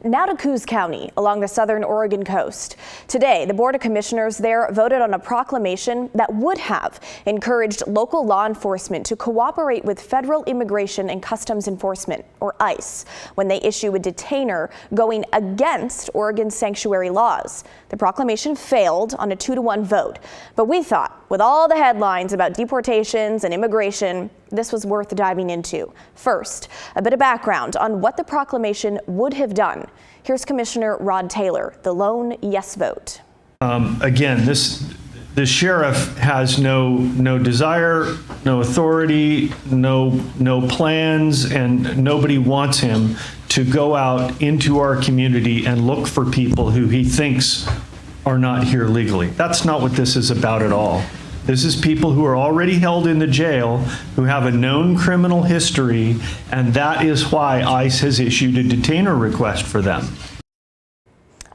Now to Coos County along the southern Oregon coast. Today, the Board of Commissioners there voted on a proclamation that would have encouraged local law enforcement to cooperate with Federal Immigration and Customs Enforcement, or ICE, when they issue a detainer going against Oregon's sanctuary laws. The proclamation failed on a 2-to-1 vote, but we thought, with all the headlines about deportations and immigration, this was worth diving into. First, a bit of background on what the proclamation would have done. Here's Commissioner Rod Taylor, the lone yes vote. Again, the sheriff has no desire, no authority, no plans, and nobody wants him to go out into our community and look for people who he thinks are not here legally. That's not what this is about at all. This is people who are already held in the jail, who have a known criminal history, and that is why ICE has issued a detainer request for them.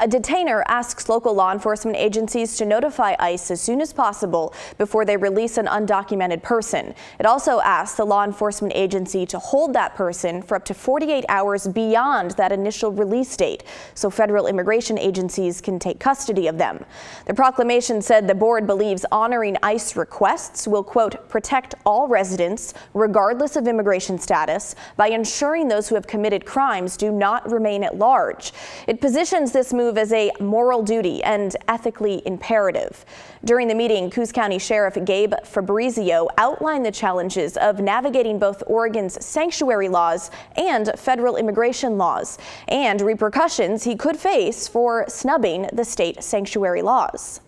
A detainer asks local law enforcement agencies to notify ICE as soon as possible before they release an undocumented person. It also asks the law enforcement agency to hold that person for up to 48 hours beyond that initial release date, so federal immigration agencies can take custody of them. The proclamation said the board believes honoring ICE requests will, quote, protect all residents, regardless of immigration status, by ensuring those who have committed crimes do not remain at large. It positions this move as a moral duty and ethically imperative. During the meeting, Coos County Sheriff Gabe Fabrizio outlined the challenges of navigating both Oregon's sanctuary laws and federal immigration laws, and repercussions he could face for snubbing the state sanctuary laws.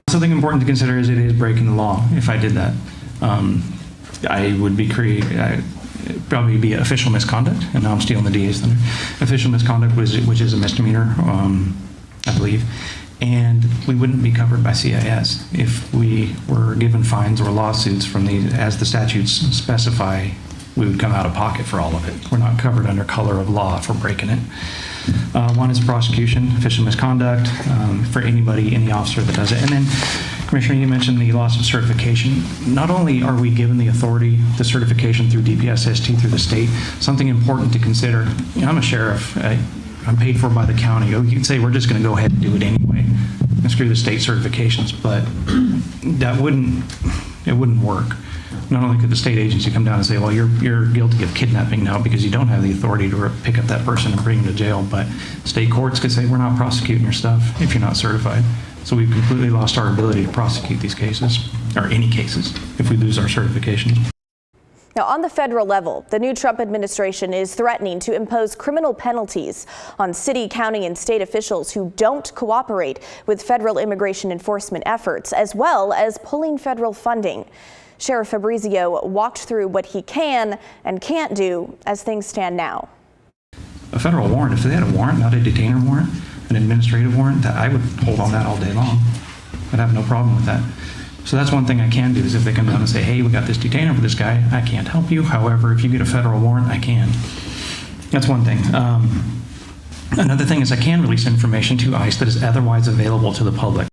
Something important to consider is it is breaking the law if I did that. I would be probably be official misconduct, and now I'm stealing the DA's thunder. Official misconduct, which is a misdemeanor, I believe, and we wouldn't be covered by CIS if we were given fines or lawsuits from as the statutes specify. We would come out of pocket for all of it. We're not covered under color of law for breaking it. One is prosecution, official misconduct, for any officer that does it. And then, Commissioner, you mentioned the loss of certification. Not only are we given the authority, the certification through DPSST through the state, something important to consider. You know, I'm a sheriff. I'm paid for by the county. You can say we're just going to go ahead and do it anyway and screw the state certifications, but that wouldn't work. Not only could the state agency come down and say, well, you're guilty of kidnapping now because you don't have the authority to pick up that person and bring him to jail, but state courts could say we're not prosecuting your stuff if you're not certified. So we've completely lost our ability to prosecute these cases, or any cases, if we lose our certifications. Now, on the federal level, the new Trump administration is threatening to impose criminal penalties on city, county, and state officials who don't cooperate with federal immigration enforcement efforts, as well as pulling federal funding. Sheriff Fabrizio walked through what he can and can't do as things stand now. A federal warrant, if they had a warrant, not a detainer warrant, an administrative warrant, that I would hold on that all day long. I'd have no problem with that. So that's one thing I can do, is if they come down and say, hey, we got this detainer for this guy, I can't help you. However, if you get a federal warrant, I can. That's one thing. Another thing is I can release information to ICE that is otherwise available to the public.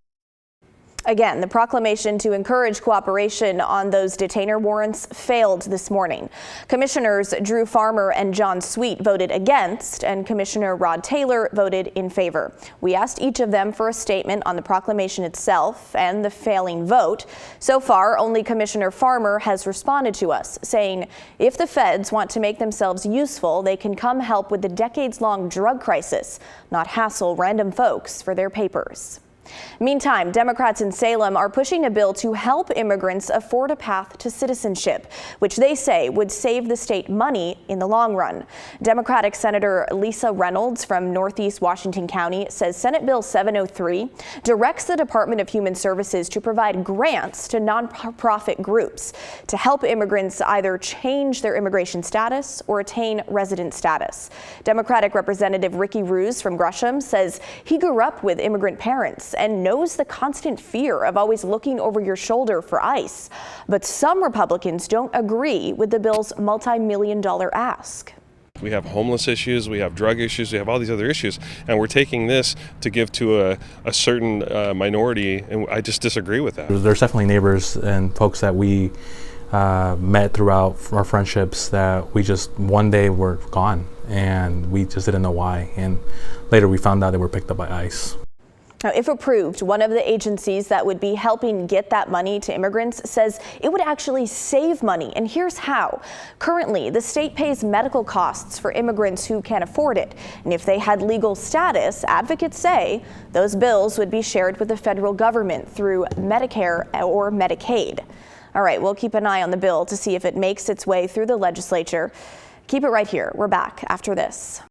Again, the proclamation to encourage cooperation on those detainer warrants failed this morning. Commissioners Drew Farmer and John Sweet voted against, and Commissioner Rod Taylor voted in favor. We asked each of them for a statement on the proclamation itself and the failing vote. So far, only Commissioner Farmer has responded to us, saying if the feds want to make themselves useful, they can come help with the decades-long drug crisis, not hassle random folks for their papers. Meantime, Democrats in Salem are pushing a bill to help immigrants afford a path to citizenship, which they say would save the state money in the long run. Democratic Senator Lisa Reynolds from Northeast Washington County says Senate Bill 703 directs the Department of Human Services to provide grants to nonprofit groups to help immigrants either change their immigration status or attain resident status. Democratic Representative Ricky Ruse from Gresham says he grew up with immigrant parents and knows the constant fear of always looking over your shoulder for ICE. But some Republicans don't agree with the bill's multi-million-dollar ask. We have homeless issues, we have drug issues, we have all these other issues, and we're taking this to give to a certain minority, and I just disagree with that. There's definitely neighbors and folks that we met throughout our friendships that we just one day were gone, and we just didn't know why. And later we found out they were picked up by ICE. Now, if approved, one of the agencies that would be helping get that money to immigrants says it would actually save money, and here's how. Currently, the state pays medical costs for immigrants who can't afford it, and if they had legal status, advocates say those bills would be shared with the federal government through Medicare or Medicaid. All right, we'll keep an eye on the bill to see if it makes its way through the legislature. Keep it right here. We're back after this.